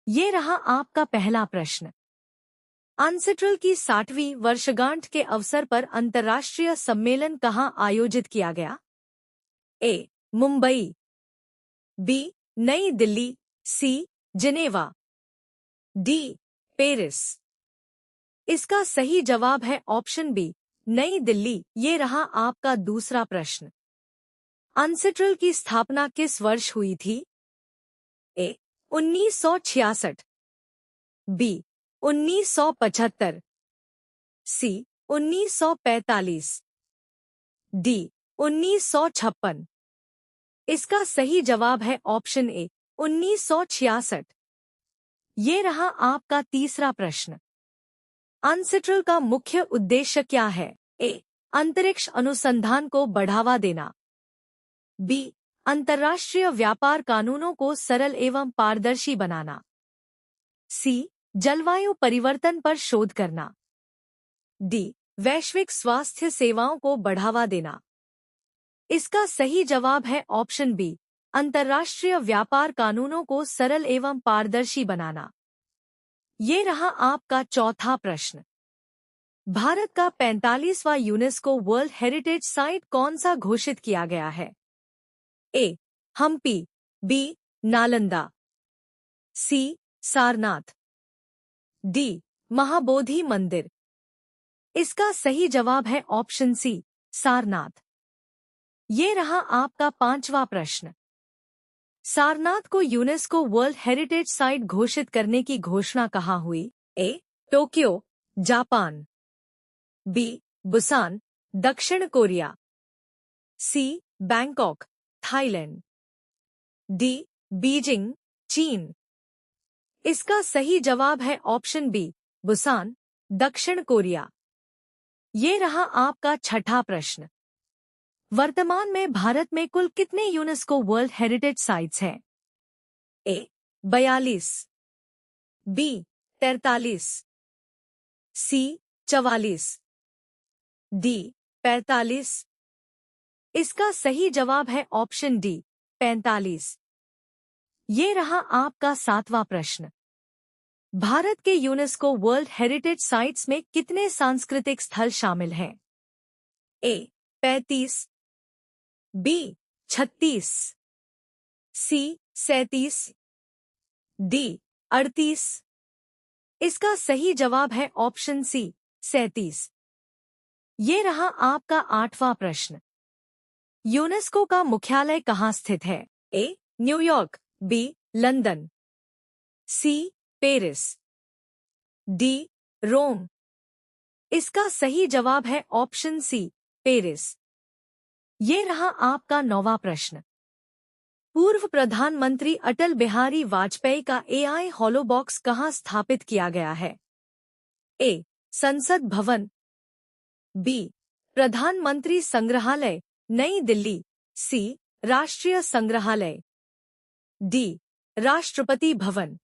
ये रहा आपका पहला प्रश्न। अनसिट्रल की 60वीं वर्षगांठ के अवसर पर अंतर्राष्ट्रीय सम्मेलन कहाँ आयोजित किया गया? A. Mumbai, B. New Delhi, C. Geneva, D. Paris. इसका सही जवाब है ऑप्शन बी, नई दिल्ली। ये रहा आपका दूसरा प्रश्न। अनसिट्रल की स्थापना किस वर्ष हुई थी? ए. 1966, बी. 1975, सी. 1945, डी. 1956। इसका सही जवाब है ऑप्शन ए, 1966। ये रहा आपका तीसरा प्रश्न। अनसिट्रल का मुख्य उद्देश्य क्या है? ए. अंतरिक्ष अनुसंधान को बढ़ावा देना, बी. अंतर्राष्ट्रीय व्यापार कानूनों को सरल एवं पारदर्शी बनाना, सी. जलवायु परिवर्तन पर शोध करना, डी. वैश्विक स्वास्थ्य सेवाओं को बढ़ावा देना। इसका सही जवाब है ऑप्शन बी, अंतर्राष्ट्रीय व्यापार कानूनों को सरल एवं पारदर्शी बनाना। ये रहा आपका चौथा प्रश्न। भारत का 45वां यूनेस्को वर्ल्ड हेरिटेज साइट कौन सा घोषित किया गया है? ए. हम्पी, बी. नालंदा, सी. सारनाथ, डी. महाबोधि मंदिर। इसका सही जवाब है ऑप्शन सी, सारनाथ। ये रहा आपका पांचवा प्रश्न। सारनाथ को यूनेस्को वर्ल्ड हेरिटेज साइट घोषित करने की घोषणा कहाँ हुई? A. Tokyo, Japan, B. Busan, दक्षिण Korea, C. Bangkok, Thailand, D. Beijing, चीन। इसका सही जवाब है ऑप्शन बी, बुसान, दक्षिण कोरिया। ये रहा आपका छठा प्रश्न। वर्तमान में भारत में कुल कितने यूनेस्को वर्ल्ड हेरिटेज साइट्स हैं? ए. 42, बी. 43, सी. 44, डी. 45। इसका सही जवाब है ऑप्शन डी, 45। ये रहा आपका सातवां प्रश्न। भारत के यूनेस्को वर्ल्ड हेरिटेज साइट्स में कितने सांस्कृतिक स्थल शामिल हैं? ए. 35, बी. 36, सी. 37, डी. 38। इसका सही जवाब है ऑप्शन सी, 37। ये रहा आपका आठवां प्रश्न। यूनेस्को का मुख्यालय कहाँ स्थित है? A. New York, B. London, C. Paris, D. Rome. इसका सही जवाब है ऑप्शन सी, पेरिस। ये रहा आपका नौवां प्रश्न। पूर्व प्रधानमंत्री अटल बिहारी वाजपेयी का एआई हॉलो बॉक्स कहाँ स्थापित किया गया है? ए. संसद भवन, बी. प्रधानमंत्री संग्रहालय, नई दिल्ली, सी. राष्ट्रीय संग्रहालय, डी. राष्ट्रपति भवन।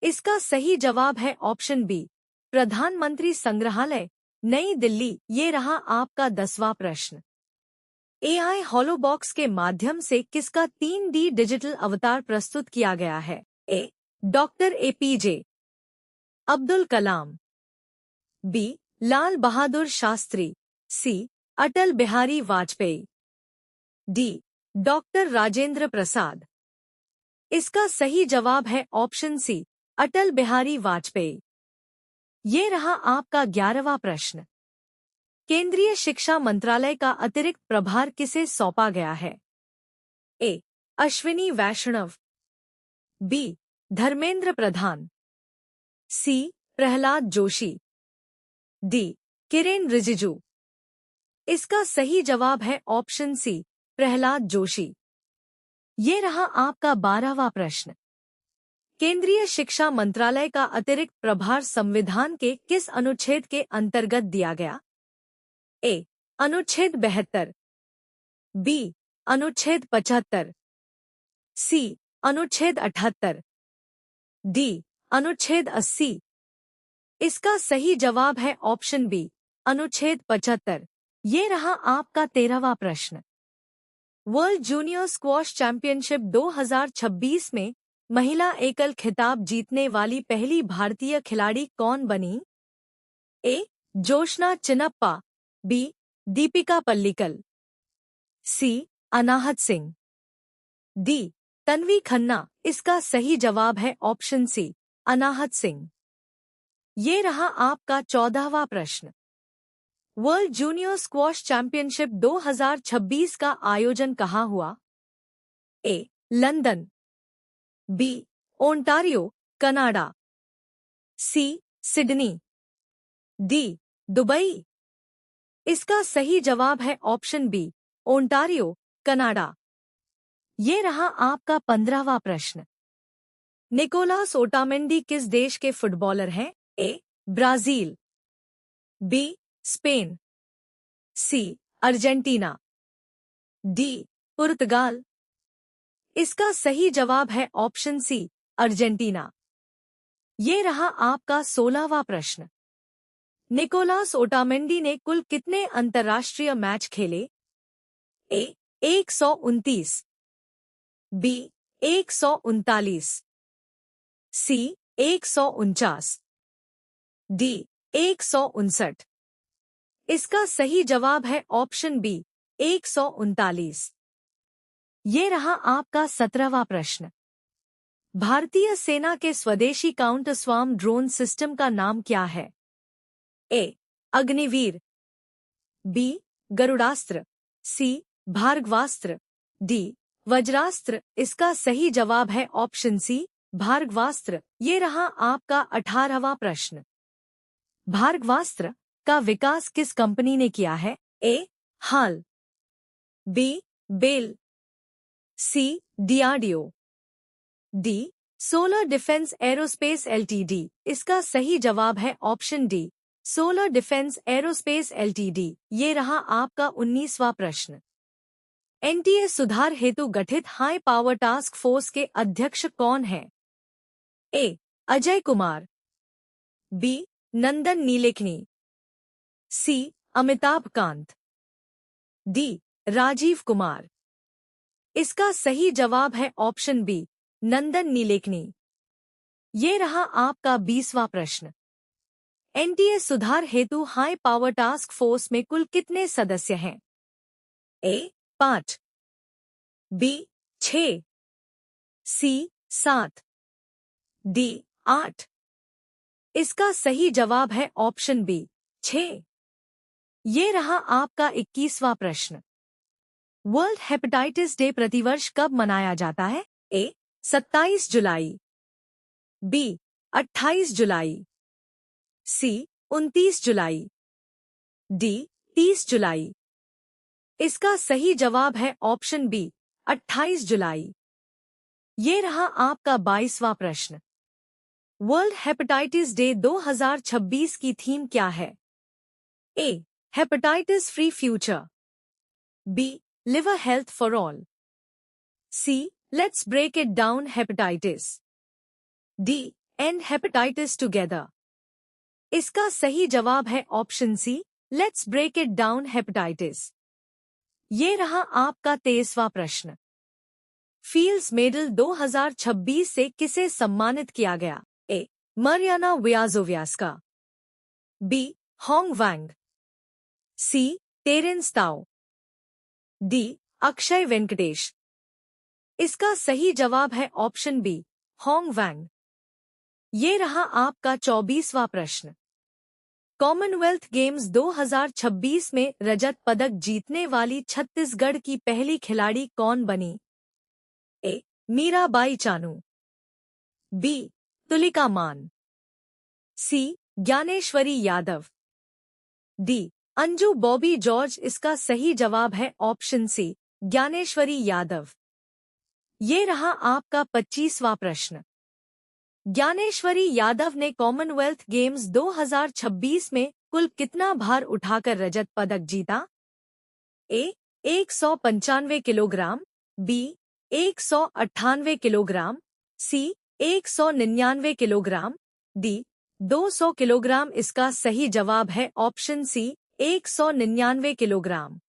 इसका सही जवाब है ऑप्शन बी, प्रधानमंत्री संग्रहालय, नई दिल्ली। ये रहा आपका 10वां प्रश्न। एआई हॉलो बॉक्स के माध्यम से किसका 3D डिजिटल अवतार प्रस्तुत किया गया है? ए. Doctor APJ Abdul Kalam, B. Lal Bahadur Shastri, सी. अटल बिहारी वाजपेयी, डी. डॉक्टर राजेंद्र प्रसाद। इसका सही जवाब है ऑप्शन सी, अटल बिहारी वाजपेयी। ये रहा आपका 11वां प्रश्न। केंद्रीय शिक्षा मंत्रालय का अतिरिक्त प्रभार किसे सौंपा गया है? ए. अश्विनी वैष्णव, बी. धर्मेंद्र प्रधान, सी. प्रहलाद जोशी, डी. किरेन रिजिजू। इसका सही जवाब है ऑप्शन सी, प्रहलाद जोशी। ये रहा आपका 12वां प्रश्न। केंद्रीय शिक्षा मंत्रालय का अतिरिक्त प्रभार संविधान के किस अनुच्छेद के अंतर्गत दिया गया? ए. अनुच्छेद 72, बी. अनुच्छेद 75, सी. अनुच्छेद 78, डी. अनुच्छेद 80। इसका सही जवाब है ऑप्शन बी, अनुच्छेद 75। ये रहा आपका 13वां प्रश्न। वर्ल्ड जूनियर स्क्वॉश चैंपियनशिप 2026 में महिला एकल खिताब जीतने वाली पहली भारतीय खिलाड़ी कौन बनी? ए. जोशना चिनप्पा, बी. दीपिका पल्लिकल, सी. अनाहत सिंह, डी. तन्वी खन्ना। इसका सही जवाब है ऑप्शन सी, अनाहत सिंह। ये रहा आपका 14वां प्रश्न। वर्ल्ड जूनियर स्क्वॉश चैंपियनशिप 2026 का आयोजन कहाँ हुआ? A. London, B. Ontario, Canada, C. Sydney, D. Dubai. इसका सही जवाब है ऑप्शन बी, ओंटारियो, कनाडा। ये रहा आपका 15वां प्रश्न। निकोलास ओटामेंडी किस देश के फुटबॉलर हैं? A. Brazil, B. Spain, C. Argentina, D. पुर्तगाल। इसका सही जवाब है ऑप्शन सी, अर्जेंटीना। ये रहा आपका 16वां प्रश्न। निकोलास ओटामेंडी ने कुल कितने अंतर्राष्ट्रीय मैच खेले? ए. 129, बी. 139, सी. 149, डी. 159। इसका सही जवाब है ऑप्शन बी, 139। ये रहा आपका 17वां प्रश्न। भारतीय सेना के स्वदेशी काउंटर स्वार्म ड्रोन सिस्टम का नाम क्या है? ए. अग्निवीर, बी. गरुड़ास्त्र, सी. भार्गवास्त्र, डी. वज्रास्त्र। इसका सही जवाब है ऑप्शन सी, भार्गवास्त्र। ये रहा आपका 18वां प्रश्न। भार्गवास्त्र का विकास किस कंपनी ने किया है? A. HAL, B. BEL, C. DRDO, D. Solar Defence Aerospace LTD. इसका सही जवाब है option D, Solar Defence Aerospace LTD. ये रहा आपका 19वां प्रश्न। एनटीए सुधार हेतु गठित हाई पावर टास्क फोर्स के अध्यक्ष कौन है? ए. अजय कुमार, बी. नंदन नीलेकनी, सी. अमिताभ कांत, डी. राजीव कुमार। इसका सही जवाब है ऑप्शन बी, नंदन नीलेकनी। ये रहा आपका 20वां प्रश्न। एनटीए सुधार हेतु हाई पावर टास्क फोर्स में कुल कितने सदस्य हैं? ए. 5, बी. 6, सी. 7, डी. 8। इसका सही जवाब है ऑप्शन बी, 6। ये रहा आपका 21वां प्रश्न। वर्ल्ड हेपेटाइटिस डे प्रतिवर्ष कब मनाया जाता है? ए. 27 जुलाई, बी. 28 जुलाई, सी. 29 जुलाई, डी. 30 जुलाई। इसका सही जवाब है ऑप्शन बी, 28 जुलाई। ये रहा आपका 22वां प्रश्न। वर्ल्ड हेपेटाइटिस डे 2026 की थीम क्या है? A. Hepatitis free future, B. Liver health for all, C. Let's break it down hepatitis, D. End hepatitis together. इसका सही जवाब है option C, let's break it down hepatitis. ये रहा आपका 23वां प्रश्न। फील्ड्स मेडल 2026 से किसे सम्मानित किया गया? A. Mariana Viazovska, B. Hong Wang, C. Terence Tao, D. Akshay Venkatesh. इसका सही जवाब है ऑप्शन बी, होंग वैंग। ये रहा आपका 24वां प्रश्न। कॉमनवेल्थ गेम्स 2026 में रजत पदक जीतने वाली छत्तीसगढ़ की पहली खिलाड़ी कौन बनी? ए. मीराबाई चानू, बी. तुलिका मान, सी. ज्ञानेश्वरी यादव, डी. अंजू बॉबी जॉर्ज। इसका सही जवाब है ऑप्शन सी, ज्ञानेश्वरी यादव। ये रहा आपका 25वां प्रश्न। ज्ञानेश्वरी यादव ने कॉमनवेल्थ गेम्स 2026 में कुल कितना भार उठाकर रजत पदक जीता? ए. 195 किलोग्राम, बी. 198 किलोग्राम, सी. 199 किलोग्राम, डी. 200 किलोग्राम। इसका सही जवाब है ऑप्शन सी, 199 किलोग्राम।